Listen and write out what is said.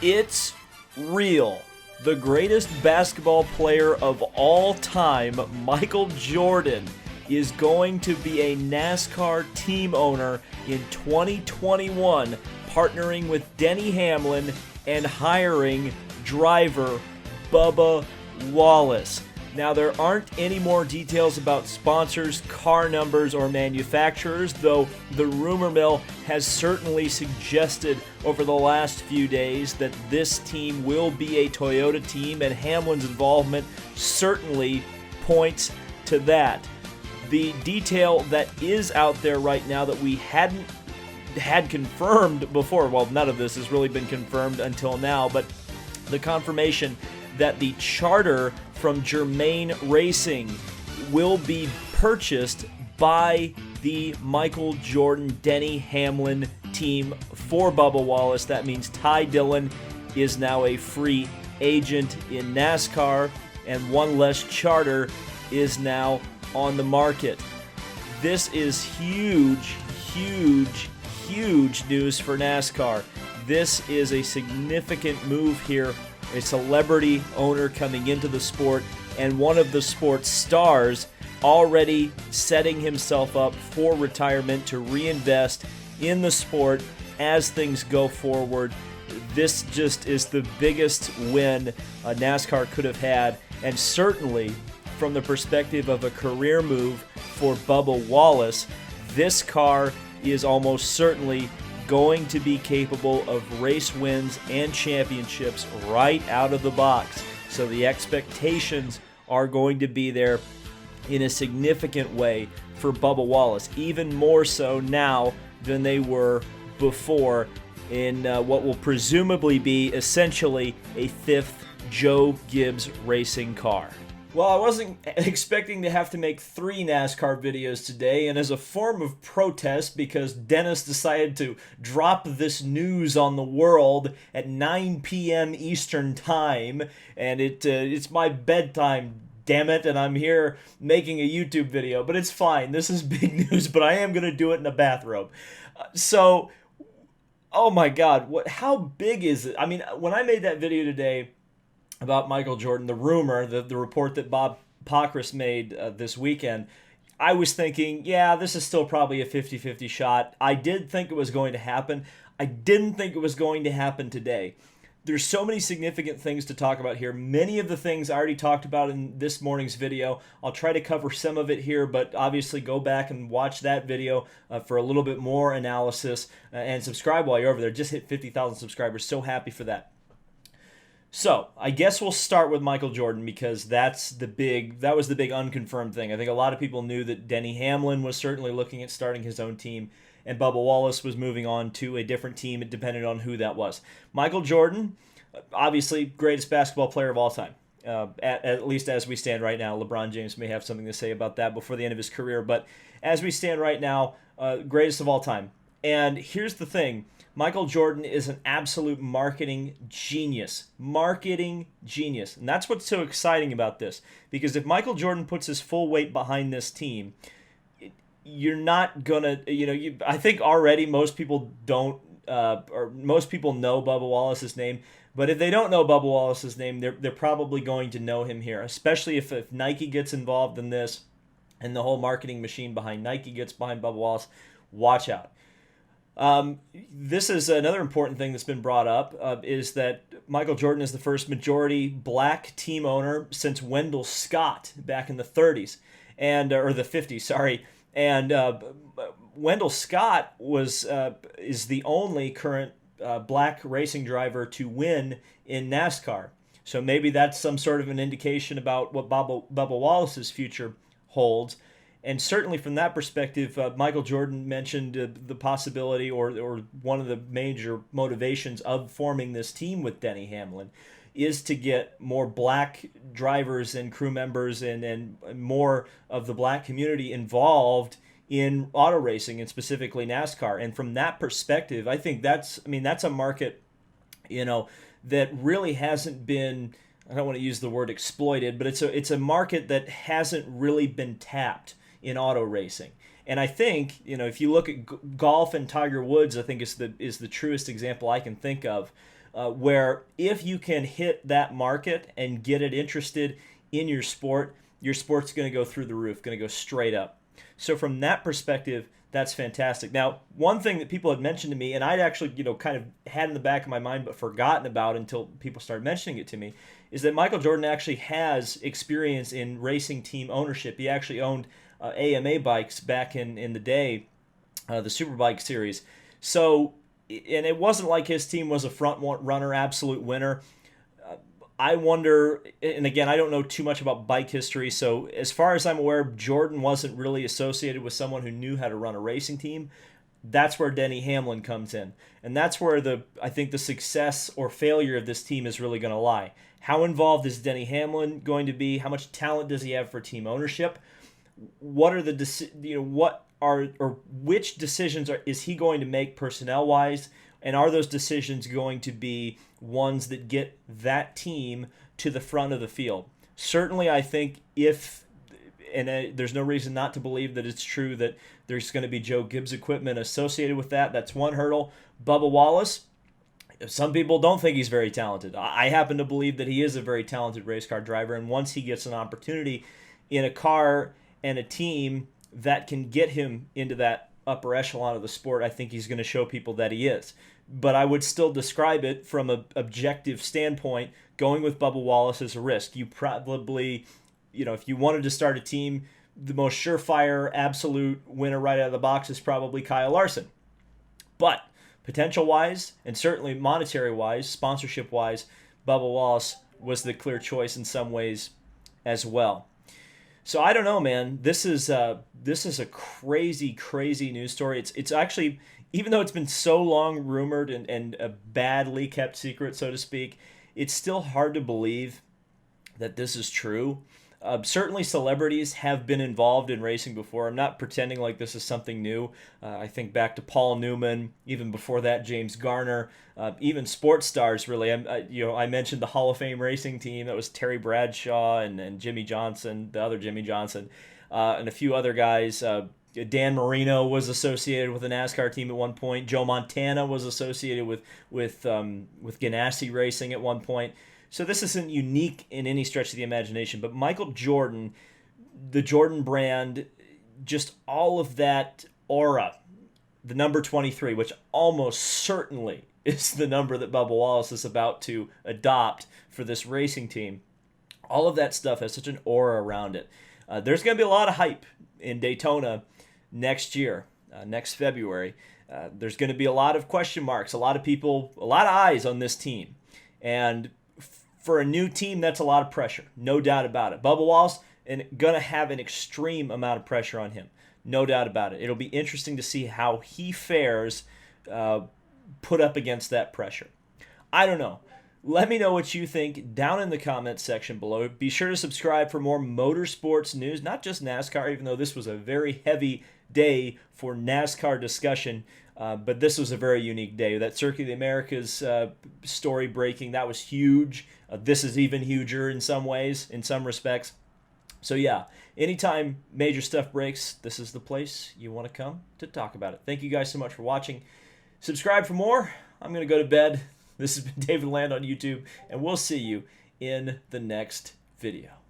It's real. The greatest basketball player of all time, Michael Jordan, is going to be a NASCAR team owner in 2021, partnering with Denny Hamlin and hiring driver Bubba Wallace. Now, there aren't any more details about sponsors, car numbers, or manufacturers, though the rumor mill has certainly suggested over the last few days that this team will be a Toyota team, and Hamlin's involvement certainly points to that. The detail that is out there right now that we hadn't had confirmed before, well, none of this has really been confirmed until now, but the confirmation that the charter from Germain Racing will be purchased by the Michael Jordan Denny Hamlin team for Bubba Wallace. That means Ty Dillon is now a free agent in NASCAR, and one less charter is now on the market. This is huge, huge, huge news for NASCAR. This is a significant move here. A celebrity owner coming into the sport, and one of the sport's stars already setting himself up for retirement to reinvest in the sport as things go forward. This just is the biggest win NASCAR could have had, and certainly from the perspective of a career move for Bubba Wallace, this car is almost certainly going to be capable of race wins and championships right out of the box. So the expectations are going to be there in a significant way for Bubba Wallace, even more so now than they were before in what will presumably be essentially a fifth Joe Gibbs racing car. Well, I wasn't expecting to have to make 3 NASCAR videos today, and as a form of protest because Dennis decided to drop this news on the world at 9 p.m. Eastern Time, and it's my bedtime, damn it, and I'm here making a YouTube video, but it's fine. This is big news, but I am going to do it in a bathrobe. So, oh my God, how big is it? I mean, when I made that video today about Michael Jordan, the rumor, the report that Bob Pockris made this weekend, I was thinking, yeah, this is still probably a 50-50 shot. I did think it was going to happen. I didn't think it was going to happen today. There's so many significant things to talk about here. Many of the things I already talked about in this morning's video. I'll try to cover some of it here, but obviously go back and watch that video for a little bit more analysis, and subscribe while you're over there. Just hit 50,000 subscribers. So happy for that. So, I guess we'll start with Michael Jordan because that was the big unconfirmed thing. I think a lot of people knew that Denny Hamlin was certainly looking at starting his own team, and Bubba Wallace was moving on to a different team. It depended on who that was. Michael Jordan, obviously greatest basketball player of all time, at least as we stand right now. LeBron James may have something to say about that before the end of his career, but as we stand right now, greatest of all time. And here's the thing. Michael Jordan is an absolute marketing genius. Marketing genius. And that's what's so exciting about this. Because if Michael Jordan puts his full weight behind this team, you're not going to, I think already most people don't, or most people know Bubba Wallace's name. But if they don't know Bubba Wallace's name, they're probably going to know him here. Especially if Nike gets involved in this and the whole marketing machine behind Nike gets behind Bubba Wallace. Watch out. This is another important thing that's been brought up, is that Michael Jordan is the first majority black team owner since Wendell Scott back in the 30s, or the 50s, sorry. And Wendell Scott is the only current black racing driver to win in NASCAR. So maybe that's some sort of an indication about what Bubba Wallace's future holds. And certainly from that perspective, Michael Jordan mentioned the possibility or one of the major motivations of forming this team with Denny Hamlin is to get more black drivers and crew members and more of the black community involved in auto racing and specifically NASCAR. And from that perspective, I think that's a market, that really hasn't been, I don't want to use the word exploited, but it's a market that hasn't really been tapped in auto racing. And I think, if you look at golf and Tiger Woods, I think is the truest example I can think of where if you can hit that market and get it interested in your sport's going to go through the roof, going to go straight up. So from that perspective, that's fantastic. Now, one thing that people had mentioned to me, and I'd actually, kind of had in the back of my mind but forgotten about until people started mentioning it to me, is that Michael Jordan actually has experience in racing team ownership. He actually owned AMA bikes back in the day, the Superbike series. So, and it wasn't like his team was a front runner, absolute winner. I wonder, and again, I don't know too much about bike history, so as far as I'm aware, Jordan wasn't really associated with someone who knew how to run a racing team. That's where Denny Hamlin comes in. And that's where I think the success or failure of this team is really going to lie. How involved is Denny Hamlin going to be? How much talent does he have for team ownership? What are which decisions is he going to make personnel-wise? And are those decisions going to be ones that get that team to the front of the field? Certainly, I think there's no reason not to believe that it's true that there's going to be Joe Gibbs equipment associated with that. That's one hurdle. Bubba Wallace, some people don't think he's very talented. I happen to believe that he is a very talented race car driver, and once he gets an opportunity in a car and a team that can get him into that upper echelon of the sport, I think he's going to show people that he is. But I would still describe it from an objective standpoint. Going with Bubba Wallace is a risk. You probably, if you wanted to start a team, the most surefire, absolute winner right out of the box is probably Kyle Larson. But potential-wise, and certainly monetary-wise, sponsorship-wise, Bubba Wallace was the clear choice in some ways as well. So I don't know, man. This is a crazy, crazy news story. It's actually, even though it's been so long rumored and a badly kept secret, so to speak, it's still hard to believe that this is true. Certainly celebrities have been involved in racing before. I'm not pretending like this is something new. I think back to Paul Newman, even before that, James Garner, even sports stars, really. I mentioned the Hall of Fame racing team. That was Terry Bradshaw and Jimmy Johnson, the other Jimmy Johnson, and a few other guys. Dan Marino was associated with the NASCAR team at one point. Joe Montana was associated with Ganassi Racing at one point. So this isn't unique in any stretch of the imagination, but Michael Jordan, the Jordan brand, just all of that aura, the number 23, which almost certainly is the number that Bubba Wallace is about to adopt for this racing team. All of that stuff has such an aura around it. There's going to be a lot of hype in Daytona next year, next February. There's going to be a lot of question marks, a lot of people, a lot of eyes on this team. And for a new team, that's a lot of pressure, no doubt about it. Bubba Wallace going to have an extreme amount of pressure on him, no doubt about it. It'll be interesting to see how he fares put up against that pressure. I don't know. Let me know what you think down in the comments section below. Be sure to subscribe for more motorsports news, not just NASCAR, even though this was a very heavy day for NASCAR discussion. But this was a very unique day. That Circuit of the Americas story breaking, that was huge. This is even huger in some ways, in some respects. So yeah, anytime major stuff breaks, this is the place you want to come to talk about it. Thank you guys so much for watching. Subscribe for more. I'm going to go to bed. This has been David Land on YouTube, and we'll see you in the next video.